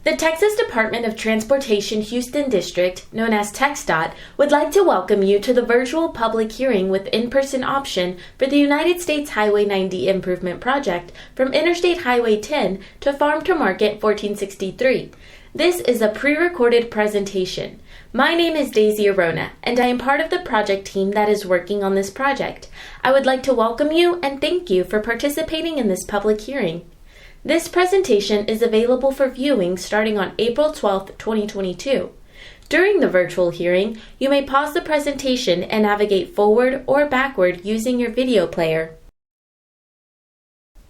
The Texas Department of Transportation Houston District, known as TxDOT, would like to welcome you to the virtual public hearing with in-person option for the United States Highway 90 Improvement Project from Interstate Highway 10 to Farm to Market 1463. This is a pre-recorded presentation. My name is Daisy Arona, and I am part of the project team that is working on this project. I would like to welcome you and thank you for participating in this public hearing. This presentation is available for viewing starting on April 12, 2022. During the virtual hearing, you may pause the presentation and navigate forward or backward using your video player.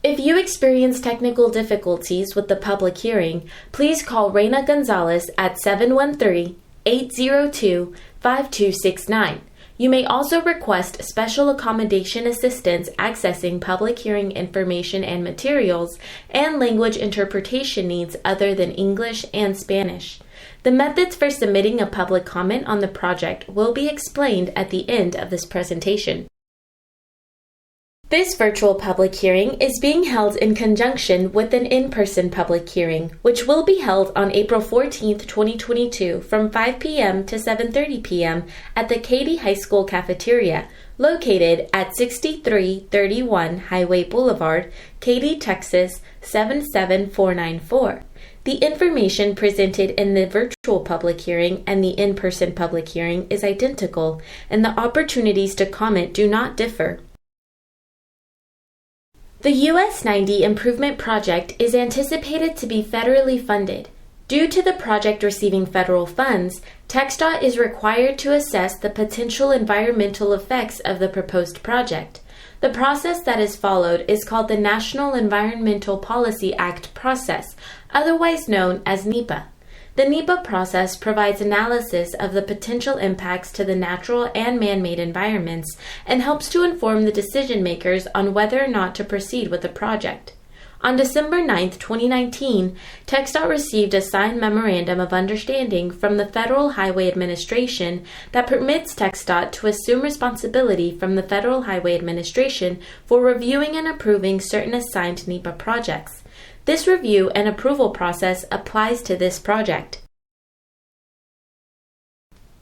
If you experience technical difficulties with the public hearing, please call Reina Gonzalez at 713-802-5269. You may also request special accommodation assistance accessing public hearing information and materials and language interpretation needs other than English and Spanish. The methods for submitting a public comment on the project will be explained at the end of this presentation. This virtual public hearing is being held in conjunction with an in-person public hearing, which will be held on April 14, 2022 from 5 p.m. to 7:30 p.m. at the Katy High School cafeteria, located at 6331 Highway Boulevard, Katy, Texas 77494. The information presented in the virtual public hearing and the in-person public hearing is identical, and the opportunities to comment do not differ. The US 90 Improvement Project is anticipated to be federally funded. Due to the project receiving federal funds, TxDOT is required to assess the potential environmental effects of the proposed project. The process that is followed is called the National Environmental Policy Act process, otherwise known as NEPA. The NEPA process provides analysis of the potential impacts to the natural and man-made environments and helps to inform the decision makers on whether or not to proceed with the project. On December 9, 2019, TxDOT received a signed Memorandum of Understanding from the Federal Highway Administration that permits TxDOT to assume responsibility from the Federal Highway Administration for reviewing and approving certain assigned NEPA projects. This review and approval process applies to this project.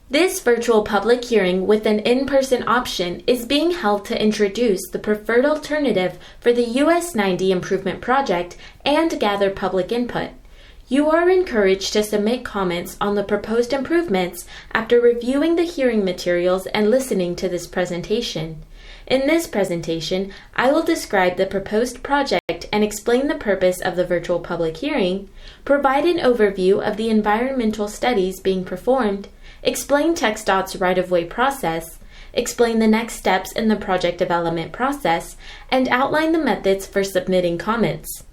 This virtual public hearing with an in-person option is being held to introduce the preferred alternative for the US 90 Improvement Project and gather public input. You are encouraged to submit comments on the proposed improvements after reviewing the hearing materials and listening to this presentation. In this presentation, I will describe the proposed project and explain the purpose of the virtual public hearing, provide an overview of the environmental studies being performed, explain TxDOT's right-of-way process, explain the next steps in the project development process, and outline the methods for submitting comments.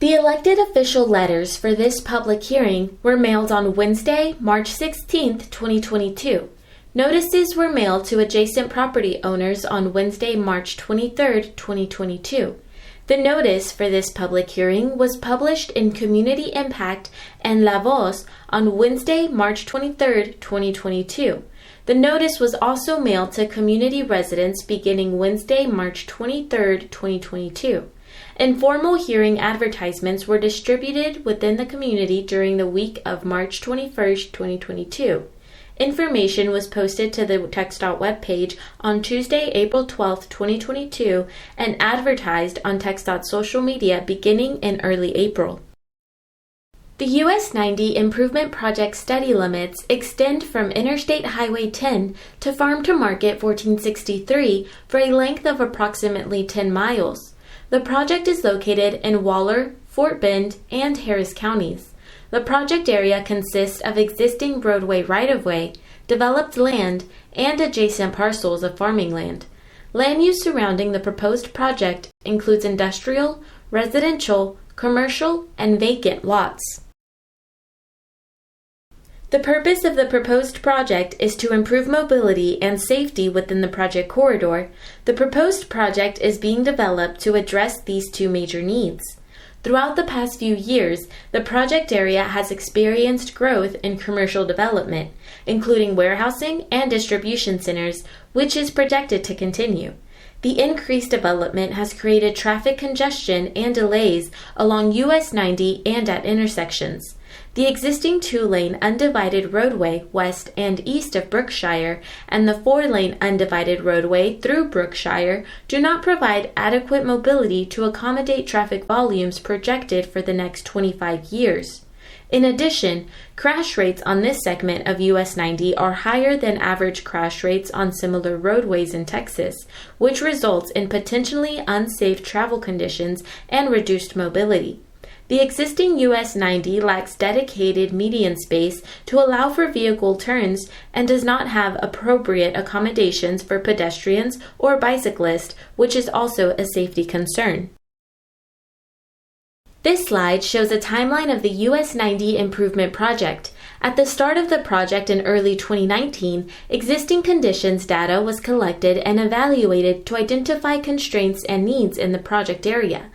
The elected official letters for this public hearing were mailed on Wednesday, March 16, 2022. Notices were mailed to adjacent property owners on Wednesday, March 23, 2022. The notice for this public hearing was published in Community Impact and La Voz on Wednesday, March 23, 2022. The notice was also mailed to community residents beginning Wednesday, March 23, 2022. Informal hearing advertisements were distributed within the community during the week of March 21, 2022. Information was posted to the TxDOT webpage on Tuesday, April 12, 2022, and advertised on TxDOT social media beginning in early April. The US 90 Improvement Project study limits extend from Interstate Highway 10 to Farm to Market 1463 for a length of approximately 10 miles. The project is located in Waller, Fort Bend, and Harris counties. The project area consists of existing roadway right-of-way, developed land, and adjacent parcels of farming land. Land use surrounding the proposed project includes industrial, residential, commercial, and vacant lots. The purpose of the proposed project is to improve mobility and safety within the project corridor. The proposed project is being developed to address these two major needs. Throughout the past few years, the project area has experienced growth in commercial development, including warehousing and distribution centers, which is projected to continue. The increased development has created traffic congestion and delays along US 90 and at intersections. The existing 2-lane undivided roadway west and east of Brookshire and the 4-lane undivided roadway through Brookshire do not provide adequate mobility to accommodate traffic volumes projected for the next 25 years. In addition, crash rates on this segment of US 90 are higher than average crash rates on similar roadways in Texas, which results in potentially unsafe travel conditions and reduced mobility. The existing US 90 lacks dedicated median space to allow for vehicle turns and does not have appropriate accommodations for pedestrians or bicyclists, which is also a safety concern. This slide shows a timeline of the US 90 improvement project. At the start of the project in early 2019, existing conditions data was collected and evaluated to identify constraints and needs in the project area.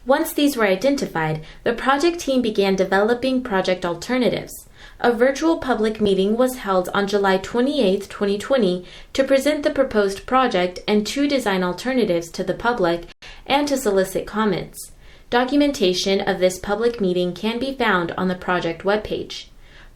Once these were identified, the project team began developing project alternatives. A virtual public meeting was held on July 28, 2020, to present the proposed project and 2 design alternatives to the public and to solicit comments. Documentation of this public meeting can be found on the project webpage.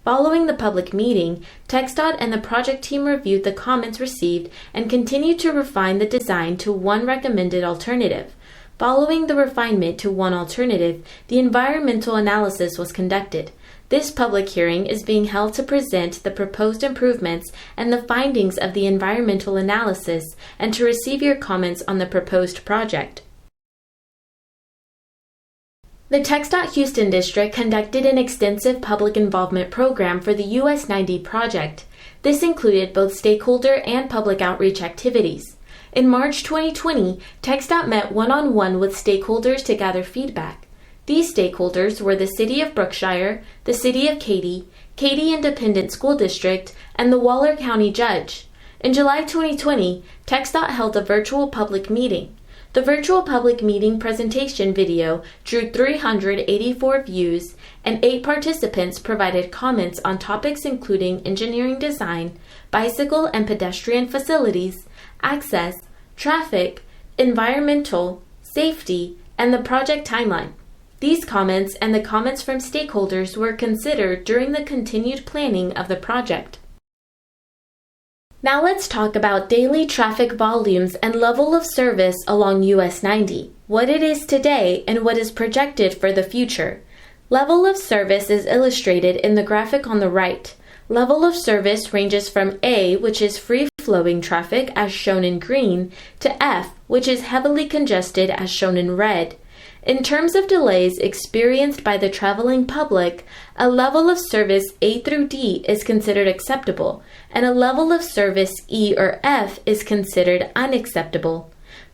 Following the public meeting, TxDOT and the project team reviewed the comments received and continued to refine the design to one recommended alternative. Following the refinement to one alternative, the environmental analysis was conducted. This public hearing is being held to present the proposed improvements and the findings of the environmental analysis and to receive your comments on the proposed project. The TxDOT Houston District conducted an extensive public involvement program for the US 90 project. This included both stakeholder and public outreach activities. In March 2020, TxDOT met one-on-one with stakeholders to gather feedback. These stakeholders were the City of Brookshire, the City of Katy, Katy Independent School District, and the Waller County Judge. In July 2020, TxDOT held a virtual public meeting. The virtual public meeting presentation video drew 384 views, and 8 participants provided comments on topics including engineering design, bicycle and pedestrian facilities, access, traffic, environmental, safety, and the project timeline. These comments and the comments from stakeholders were considered during the continued planning of the project. Now let's talk about daily traffic volumes and level of service along US 90, what it is today and what is projected for the future. Level of service is illustrated in the graphic on the right. Level of service ranges from A, which is free-flowing traffic as shown in green, to F, which is heavily congested as shown in red. In terms of delays experienced by the traveling public, a level of service A through D is considered acceptable, and a level of service E or F is considered unacceptable.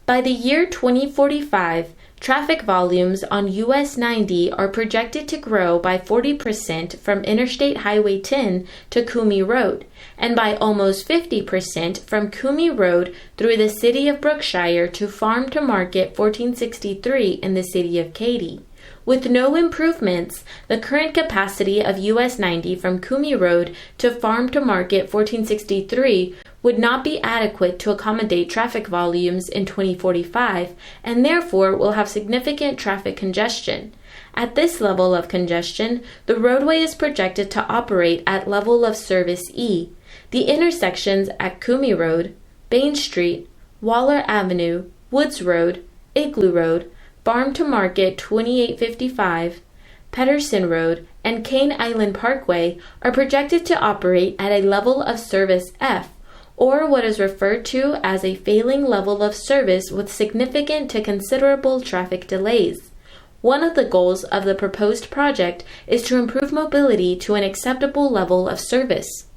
By the year 2045, traffic volumes on US 90 are projected to grow by 40% from Interstate Highway 10 to Cumie Road, and by almost 50% from Cumie Road through the City of Brookshire to Farm to Market 1463 in the City of Katy. With no improvements, the current capacity of US 90 from Cumie Road to Farm to Market 1463 would not be adequate to accommodate traffic volumes in 2045 and therefore will have significant traffic congestion. At this level of congestion, the roadway is projected to operate at level of service E. The intersections at Cumie Road, Bain Street, Waller Avenue, Woods Road, Igloo Road, Farm to Market 2855, Pedersen Road, and Cane Island Parkway are projected to operate at a level of service F, or what is referred to as a failing level of service with significant to considerable traffic delays. One of the goals of the proposed project is to improve mobility to an acceptable level of service.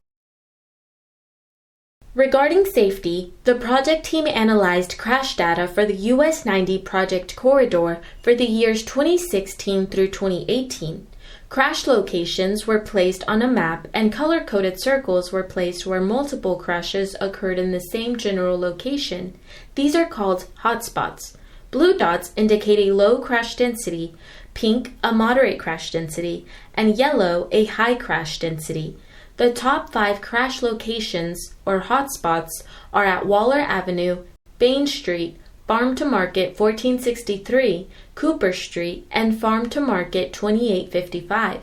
Regarding safety, the project team analyzed crash data for the US 90 project corridor for the years 2016 through 2018. Crash locations were placed on a map and color-coded circles were placed where multiple crashes occurred in the same general location. These are called hotspots. Blue dots indicate a low crash density, pink a moderate crash density, and yellow a high crash density. The top 5 crash locations, or hotspots, are at Waller Avenue, Bain Street, Farm to Market 1463, Cooper Street, and Farm to Market 2855.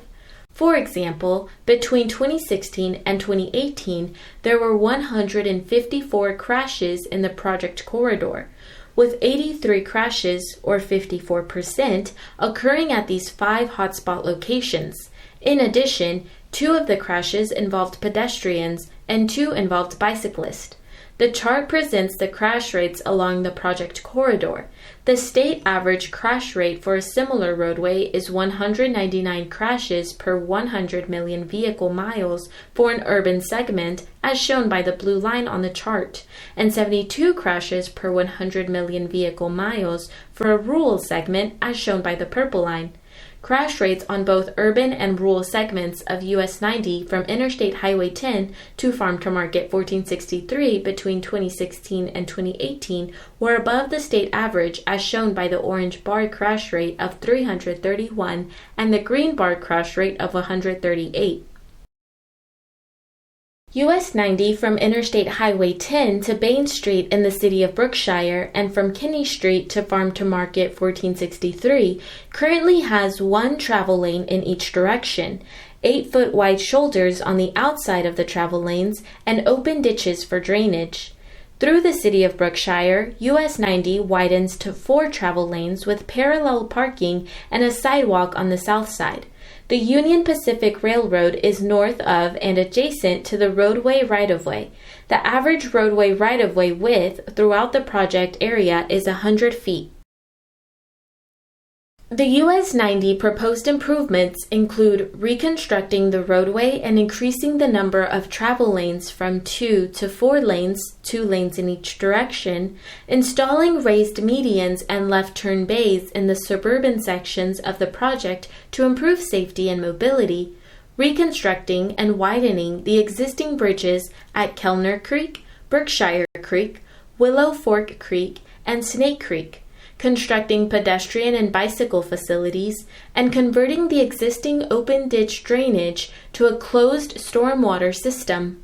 For example, between 2016 and 2018, there were 154 crashes in the project corridor, with 83 crashes, or 54%, occurring at these 5 hotspot locations. In addition, 2 of the crashes involved pedestrians and 2 involved bicyclists. The chart presents the crash rates along the project corridor. The state average crash rate for a similar roadway is 199 crashes per 100 million vehicle miles for an urban segment, as shown by the blue line on the chart, and 72 crashes per 100 million vehicle miles for a rural segment, as shown by the purple line. Crash rates on both urban and rural segments of US 90 from Interstate Highway 10 to Farm to Market 1463 between 2016 and 2018 were above the state average, as shown by the orange bar crash rate of 331 and the green bar crash rate of 138. US 90 from Interstate Highway 10 to Bain Street in the city of Brookshire and from Kinney Street to Farm to Market 1463 currently has 1 travel lane in each direction, 8-foot wide shoulders on the outside of the travel lanes, and open ditches for drainage. Through the city of Brookshire, US 90 widens to 4 travel lanes with parallel parking and a sidewalk on the south side. The Union Pacific Railroad is north of and adjacent to the roadway right-of-way. The average roadway right-of-way width throughout the project area is 100 feet. The US 90 proposed improvements include reconstructing the roadway and increasing the number of travel lanes from 2 to 4 lanes, 2 lanes in each direction, installing raised medians and left turn bays in the suburban sections of the project to improve safety and mobility, reconstructing and widening the existing bridges at Kellner Creek, Berkshire Creek, Willow Fork Creek, and Snake Creek, constructing pedestrian and bicycle facilities, and converting the existing open ditch drainage to a closed stormwater system.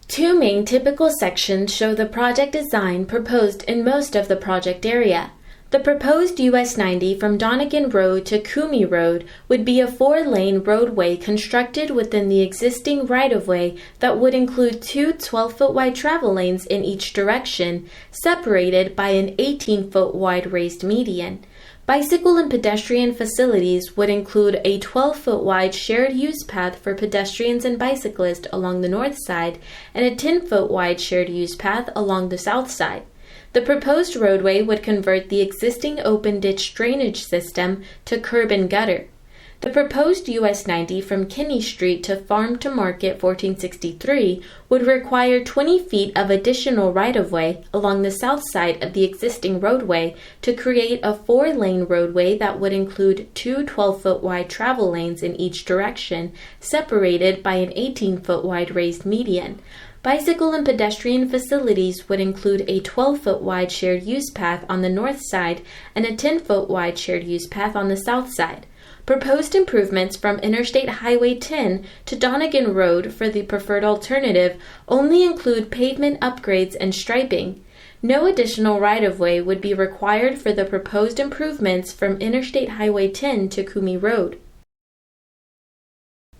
2 main typical sections show the project design proposed in most of the project area. The proposed US 90 from Donegan Road to Coomey Road would be a 4-lane roadway constructed within the existing right-of-way that would include 2 12-foot wide travel lanes in each direction, separated by an 18-foot wide raised median. Bicycle and pedestrian facilities would include a 12-foot wide shared use path for pedestrians and bicyclists along the north side and a 10-foot wide shared use path along the south side. The proposed roadway would convert the existing open ditch drainage system to curb and gutter. The proposed US 90 from Kinney Street to Farm to Market 1463 would require 20 feet of additional right-of-way along the south side of the existing roadway to create a 4-lane roadway that would include 2 12-foot wide travel lanes in each direction, separated by an 18-foot wide raised median. Bicycle and pedestrian facilities would include a 12-foot wide shared use path on the north side and a 10-foot wide shared use path on the south side. Proposed improvements from Interstate Highway 10 to Donegan Road for the preferred alternative only include pavement upgrades and striping. No additional right-of-way would be required for the proposed improvements from Interstate Highway 10 to Coomey Road.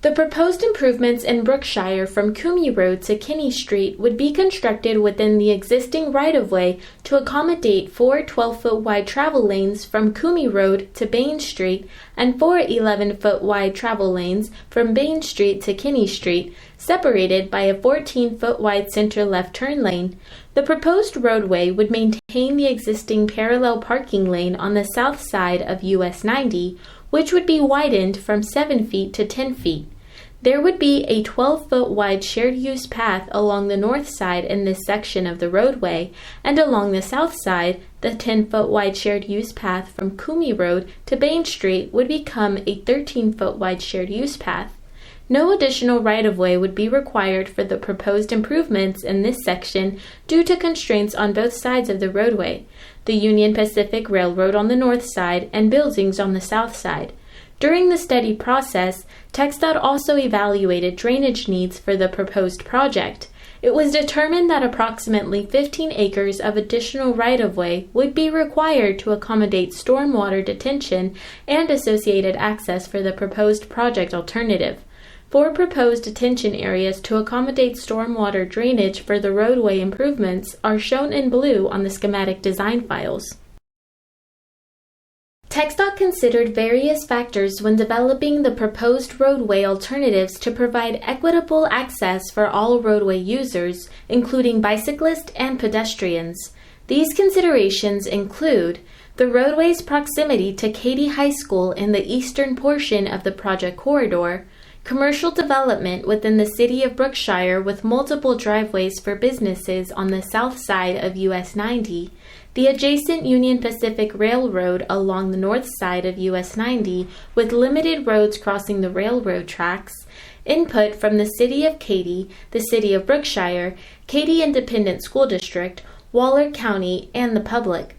The proposed improvements in Brookshire from Coomey Road to Kinney Street would be constructed within the existing right-of-way to accommodate 4 12-foot wide travel lanes from Coomey Road to Bain Street and 4 11-foot wide travel lanes from Bain Street to Kinney Street, separated by a 14-foot wide center left turn lane. The proposed roadway would maintain the existing parallel parking lane on the south side of US 90, which would be widened from 7 feet to 10 feet. There would be a 12-foot wide shared use path along the north side in this section of the roadway, and along the south side, the 10-foot wide shared use path from Coomey Road to Bain Street would become a 13-foot wide shared use path. No additional right-of-way would be required for the proposed improvements in this section due to constraints on both sides of the roadway, the Union Pacific Railroad on the north side and buildings on the south side. During the study process, TxDOT also evaluated drainage needs for the proposed project. it was determined that approximately 15 acres of additional right-of-way would be required to accommodate stormwater detention and associated access for the proposed project alternative. 4 proposed detention areas to accommodate stormwater drainage for the roadway improvements are shown in blue on the schematic design files. TxDOT considered various factors when developing the proposed roadway alternatives to provide equitable access for all roadway users, including bicyclists and pedestrians. These considerations include the roadway's proximity to Katy High School in the eastern portion of the project corridor, commercial development within the city of Brookshire with multiple driveways for businesses on the south side of US 90, the adjacent Union Pacific Railroad along the north side of US 90 with limited roads crossing the railroad tracks, input from the City of Katy, the City of Brookshire, Katy Independent School District, Waller County, and the public.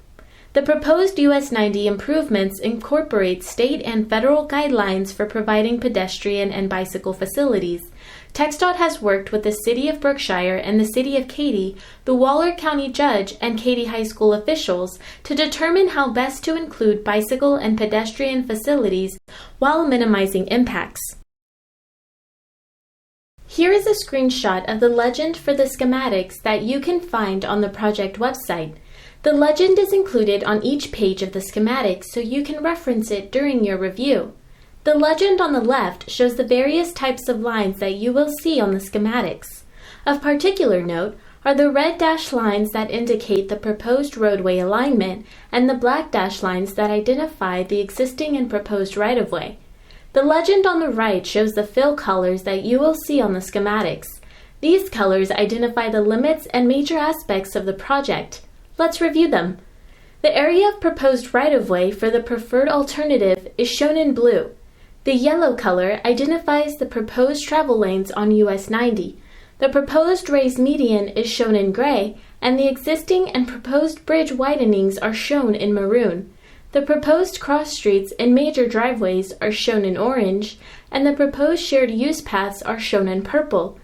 The proposed US 90 improvements incorporate state and federal guidelines for providing pedestrian and bicycle facilities. TxDOT has worked with the City of Brookshire and the City of Katy, the Waller County Judge, and Katy High School officials to determine how best to include bicycle and pedestrian facilities while minimizing impacts. Here is a screenshot of the legend for the schematics that you can find on the project website. The legend is included on each page of the schematics so you can reference it during your review. The legend on the left shows the various types of lines that you will see on the schematics. Of particular note are the red dashed lines that indicate the proposed roadway alignment and the black dashed lines that identify the existing and proposed right-of-way. The legend on the right shows the fill colors that you will see on the schematics. These colors identify the limits and major aspects of the project. Let's review them. The area of proposed right-of-way for the preferred alternative is shown in blue. The yellow color identifies the proposed travel lanes on US 90. The proposed raised median is shown in gray, and the existing and proposed bridge widenings are shown in maroon. The proposed cross streets and major driveways are shown in orange, and the proposed shared use paths are shown in purple.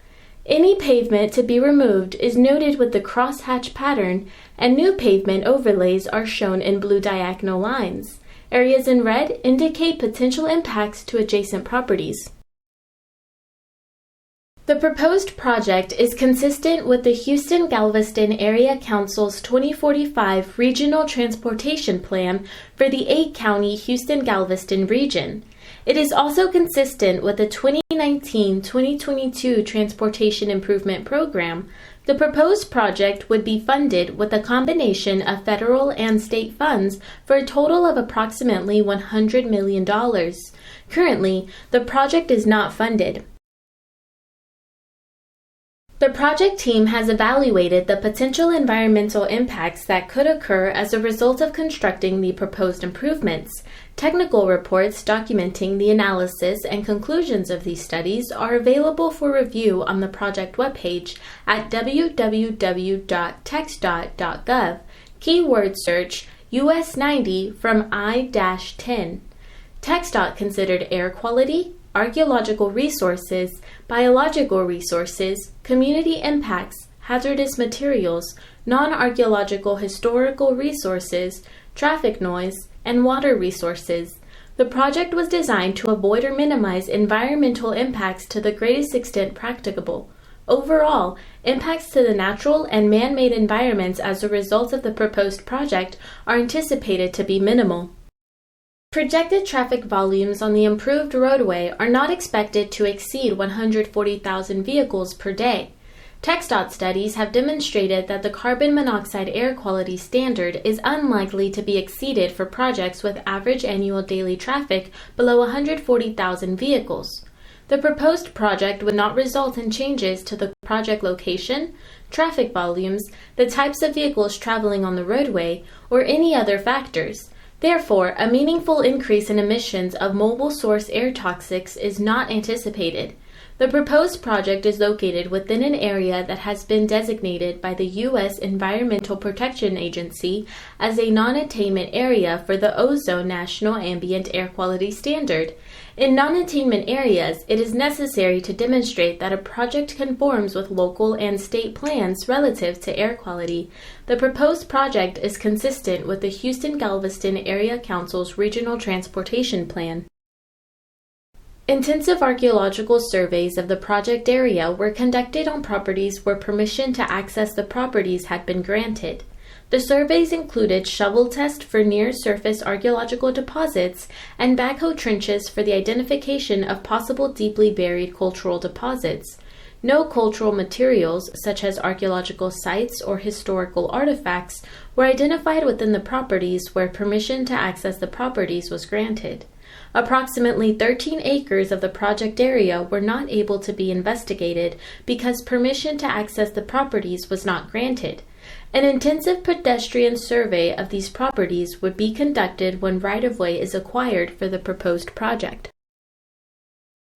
Any pavement to be removed is noted with the crosshatch pattern, and new pavement overlays are shown in blue diagonal lines. Areas in red indicate potential impacts to adjacent properties. The proposed project is consistent with the Houston-Galveston Area Council's 2045 Regional Transportation Plan for the 8-county Houston-Galveston region. It is also consistent with the 2019-2022 Transportation Improvement Program. The proposed project would be funded with a combination of federal and state funds for a total of approximately $100 million. Currently, the project is not funded. The project team has evaluated the potential environmental impacts that could occur as a result of constructing the proposed improvements. Technical reports documenting the analysis and conclusions of these studies are available for review on the project webpage at www.txdot.gov. Keyword search US 90 from I-10. TxDOT considered air quality, archaeological resources, biological resources, community impacts, hazardous materials, non-archaeological historical resources, traffic noise, and water resources. The project was designed to avoid or minimize environmental impacts to the greatest extent practicable. Overall, impacts to the natural and man-made environments as a result of the proposed project are anticipated to be minimal. Projected traffic volumes on the improved roadway are not expected to exceed 140,000 vehicles per day. TxDOT studies have demonstrated that the carbon monoxide air quality standard is unlikely to be exceeded for projects with average annual daily traffic below 140,000 vehicles. The proposed project would not result in changes to the project location, traffic volumes, the types of vehicles traveling on the roadway, or any other factors. Therefore, a meaningful increase in emissions of mobile source air toxics is not anticipated. The proposed project is located within an area that has been designated by the U.S. Environmental Protection Agency as a non-attainment area for the Ozone National Ambient Air Quality Standard. In non-attainment areas, it is necessary to demonstrate that a project conforms with local and state plans relative to air quality. The proposed project is consistent with the Houston-Galveston Area Council's Regional Transportation Plan. Intensive archaeological surveys of the project area were conducted on properties where permission to access the properties had been granted. The surveys included shovel tests for near-surface archaeological deposits and backhoe trenches for the identification of possible deeply buried cultural deposits. No cultural materials, such as archaeological sites or historical artifacts, were identified within the properties where permission to access the properties was granted. Approximately 13 acres of the project area were not able to be investigated because permission to access the properties was not granted. An intensive pedestrian survey of these properties would be conducted when right-of-way is acquired for the proposed project.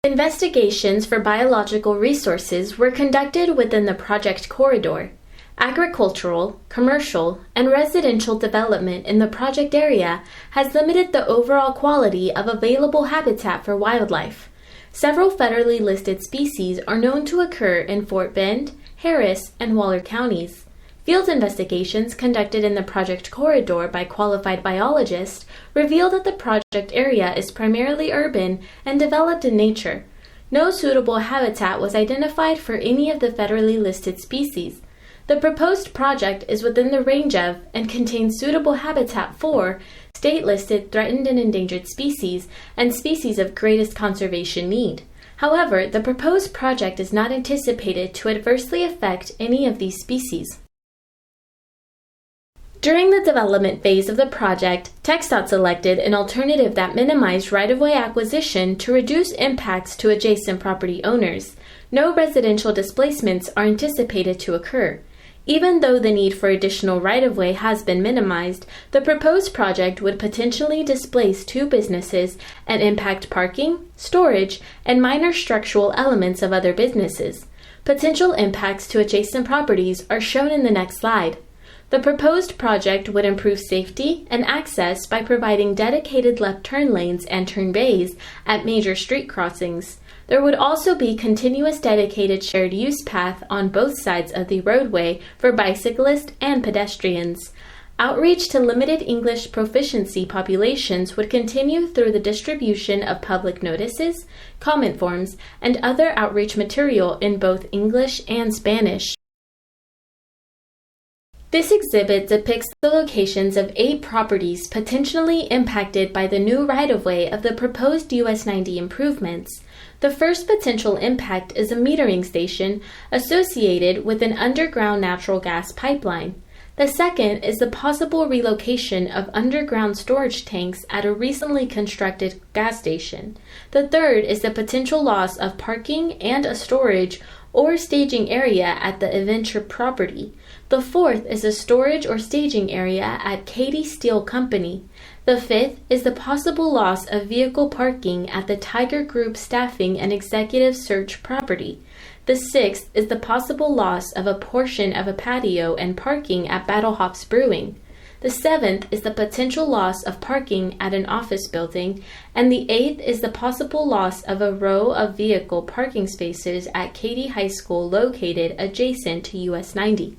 Investigations for biological resources were conducted within the project corridor. Agricultural, commercial, and residential development in the project area has limited the overall quality of available habitat for wildlife. Several federally listed species are known to occur in Fort Bend, Harris, and Waller counties. Field investigations conducted in the project corridor by qualified biologists reveal that the project area is primarily urban and developed in nature. No suitable habitat was identified for any of the federally listed species. The proposed project is within the range of and contains suitable habitat for state-listed threatened and endangered species and species of greatest conservation need. However, the proposed project is not anticipated to adversely affect any of these species. During the development phase of the project, TxDOT selected an alternative that minimized right-of-way acquisition to reduce impacts to adjacent property owners. No residential displacements are anticipated to occur. Even though the need for additional right-of-way has been minimized, the proposed project would potentially displace 2 businesses and impact parking, storage, and minor structural elements of other businesses. Potential impacts to adjacent properties are shown in the next slide. The proposed project would improve safety and access by providing dedicated left turn lanes and turn bays at major street crossings. There would also be continuous dedicated shared use path on both sides of the roadway for bicyclists and pedestrians. Outreach to limited English proficiency populations would continue through the distribution of public notices, comment forms, and other outreach material in both English and Spanish. This exhibit depicts the locations of 8 properties potentially impacted by the new right-of-way of the proposed US 90 improvements. The first potential impact is a metering station associated with an underground natural gas pipeline. The second is the possible relocation of underground storage tanks at a recently constructed gas station. The third is the potential loss of parking and a storage or staging area at the Adventure property. The fourth is a storage or staging area at Katy Steel Company. The fifth is the possible loss of vehicle parking at the Tiger Group Staffing and Executive Search property. The sixth is the possible loss of a portion of a patio and parking at Battle Hops Brewing. The seventh is the potential loss of parking at an office building, and the eighth is the possible loss of a row of vehicle parking spaces at Katy High School located adjacent to US 90.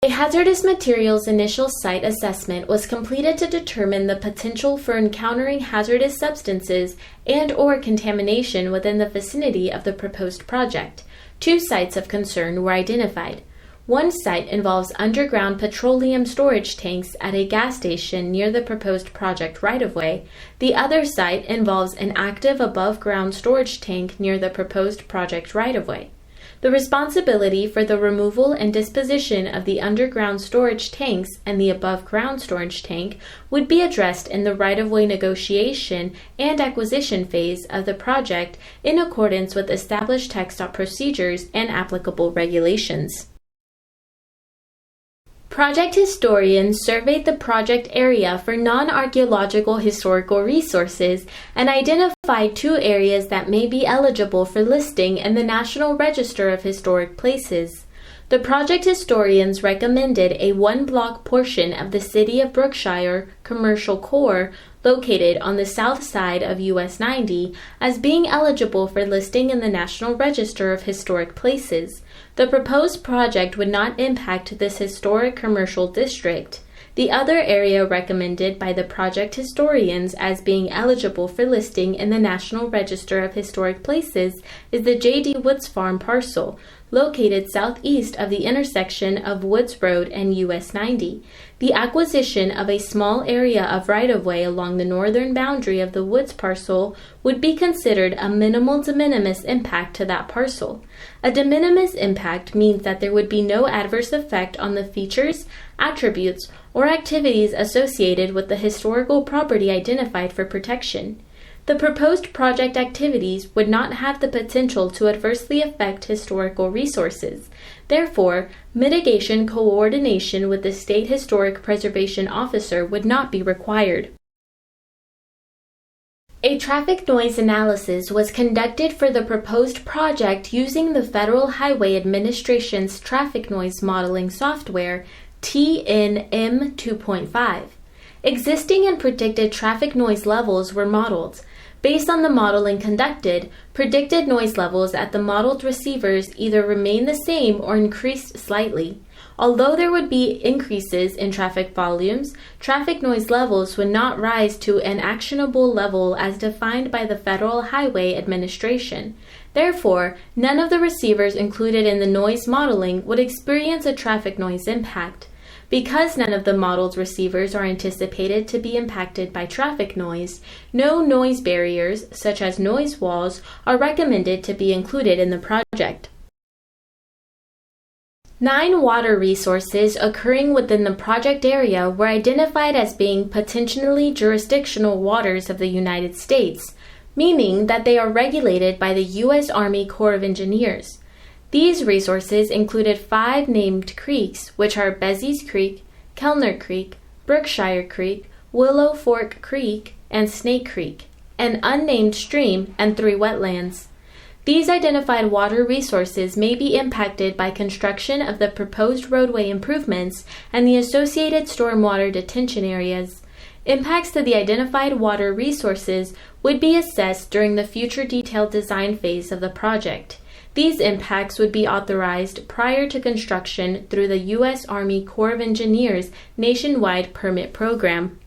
A hazardous materials initial site assessment was completed to determine the potential for encountering hazardous substances and/or contamination within the vicinity of the proposed project. 2 sites of concern were identified. One site involves underground petroleum storage tanks at a gas station near the proposed project right-of-way. The other site involves an active above-ground storage tank near the proposed project right-of-way. The responsibility for the removal and disposition of the underground storage tanks and the above-ground storage tank would be addressed in the right-of-way negotiation and acquisition phase of the project in accordance with established TxDOT procedures and applicable regulations. Project historians surveyed the project area for non-archaeological historical resources and identified 2 areas that may be eligible for listing in the National Register of Historic Places. The project historians recommended a 1-block portion of the city of Brookshire commercial core located on the south side of US 90 as being eligible for listing in the National Register of Historic Places. The proposed project would not impact this historic commercial district. The other area recommended by the project historians as being eligible for listing in the National Register of Historic Places is the J.D. Woods Farm parcel, located southeast of the intersection of Woods Road and US 90. The acquisition of a small area of right-of-way along the northern boundary of the Woods parcel would be considered a minimal de minimis impact to that parcel. A de minimis impact means that there would be no adverse effect on the features, attributes, or activities associated with the historical property identified for protection. The proposed project activities would not have the potential to adversely affect historical resources. Therefore, mitigation coordination with the State Historic Preservation Officer would not be required. A traffic noise analysis was conducted for the proposed project using the Federal Highway Administration's traffic noise modeling software, TNM 2.5. Existing and predicted traffic noise levels were modeled. Based on the modeling conducted, predicted noise levels at the modeled receivers either remained the same or increased slightly. Although there would be increases in traffic volumes, traffic noise levels would not rise to an actionable level as defined by the Federal Highway Administration. Therefore, none of the receivers included in the noise modeling would experience a traffic noise impact. Because none of the modeled receivers are anticipated to be impacted by traffic noise, no noise barriers, such as noise walls, are recommended to be included in the project. 9 water resources occurring within the project area were identified as being potentially jurisdictional waters of the United States, meaning that they are regulated by the U.S. Army Corps of Engineers. These resources included 5 named creeks, which are Bezzy's Creek, Kellner Creek, Brookshire Creek, Willow Fork Creek, and Snake Creek, an unnamed stream, and 3 wetlands. These identified water resources may be impacted by construction of the proposed roadway improvements and the associated stormwater detention areas. Impacts to the identified water resources would be assessed during the future detailed design phase of the project. These impacts would be authorized prior to construction through the U.S. Army Corps of Engineers nationwide permit program.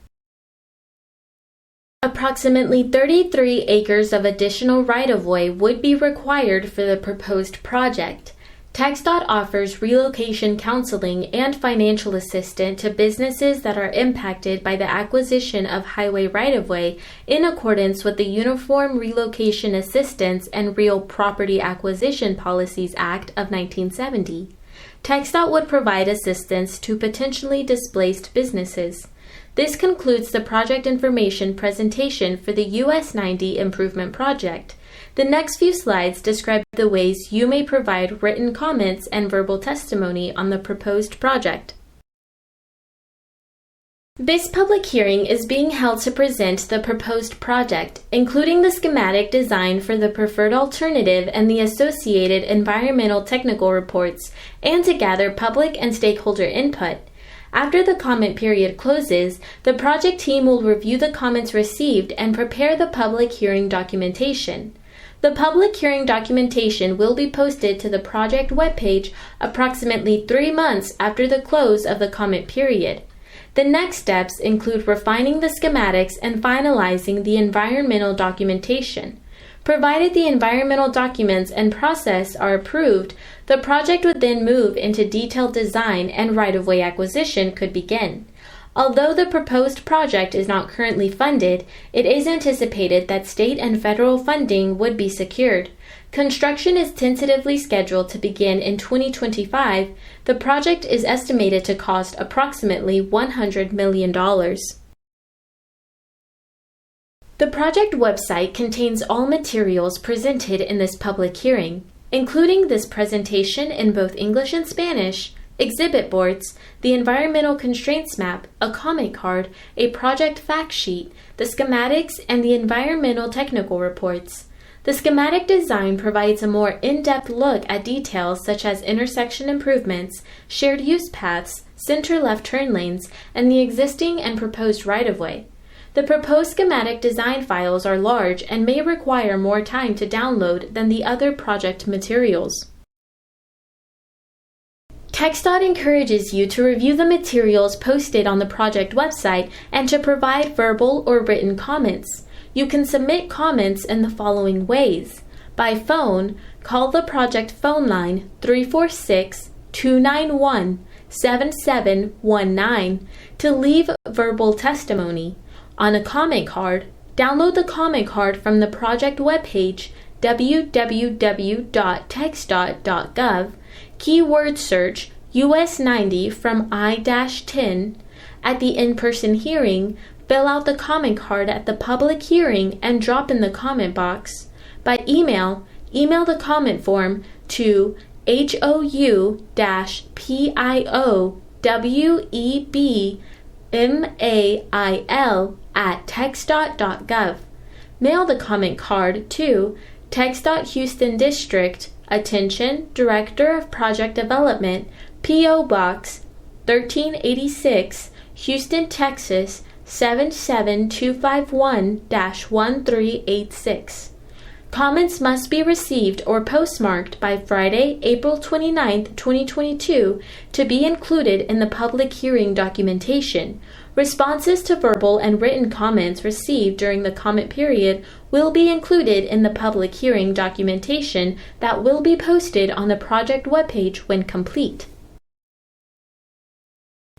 Approximately 33 acres of additional right-of-way would be required for the proposed project. TxDOT offers relocation counseling and financial assistance to businesses that are impacted by the acquisition of highway right-of-way in accordance with the Uniform Relocation Assistance and Real Property Acquisition Policies Act of 1970. TxDOT would provide assistance to potentially displaced businesses. This concludes the project information presentation for the US 90 Improvement Project. The next few slides describe the ways you may provide written comments and verbal testimony on the proposed project. This public hearing is being held to present the proposed project, including the schematic design for the preferred alternative and the associated environmental technical reports, and to gather public and stakeholder input. After the comment period closes, the project team will review the comments received and prepare the public hearing documentation. The public hearing documentation will be posted to the project webpage approximately 3 months after the close of the comment period. The next steps include refining the schematics and finalizing the environmental documentation. Provided the environmental documents and process are approved, the project would then move into detailed design and right-of-way acquisition could begin. Although the proposed project is not currently funded, it is anticipated that state and federal funding would be secured. Construction is tentatively scheduled to begin in 2025. The project is estimated to cost approximately $100 million. The project website contains all materials presented in this public hearing, including this presentation in both English and Spanish, exhibit boards, the environmental constraints map, a comment card, a project fact sheet, the schematics, and the environmental technical reports. The schematic design provides a more in-depth look at details such as intersection improvements, shared use paths, center left turn lanes, and the existing and proposed right-of-way. The proposed schematic design files are large and may require more time to download than the other project materials. TxDOT encourages you to review the materials posted on the project website and to provide verbal or written comments. You can submit comments in the following ways. By phone, call the project phone line 346-291-7719 to leave verbal testimony. On a comment card, download the comment card from the project webpage www.txdot.gov, keyword search US 90 from I-10. At the in-person hearing, fill out the comment card at the public hearing and drop in the comment box. By email, email the comment form to hou-piowebmail@txdot.gov. Mail the comment card to TxDOT Houston District, Attention, Director of Project Development, P.O. Box 1386, Houston, Texas 77251-1386. Comments must be received or postmarked by Friday, April 29, 2022 to be included in the public hearing documentation. Responses to verbal and written comments received during the comment period will be included in the public hearing documentation that will be posted on the project webpage when complete.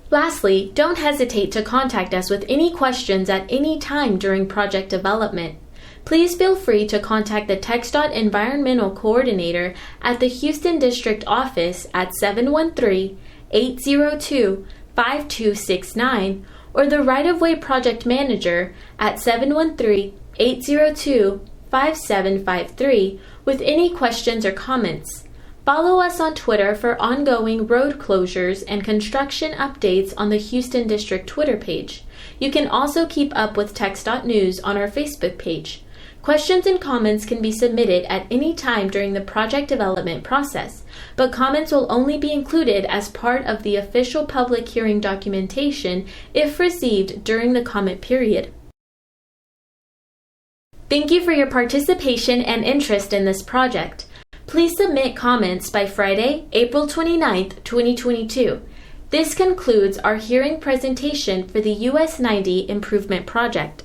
Lastly, don't hesitate to contact us with any questions at any time during project development. Please feel free to contact the TxDOT Environmental Coordinator at the Houston District Office at 713-802-5269 or the Right-of-Way Project Manager at 713-802-5753 with any questions or comments. Follow us on Twitter for ongoing road closures and construction updates on the Houston District Twitter page. You can also keep up with TxDOT News on our Facebook page. Questions and comments can be submitted at any time during the project development process, but comments will only be included as part of the official public hearing documentation if received during the comment period. Thank you for your participation and interest in this project. Please submit comments by Friday, April 29, 2022. This concludes our hearing presentation for the US 90 Improvement Project.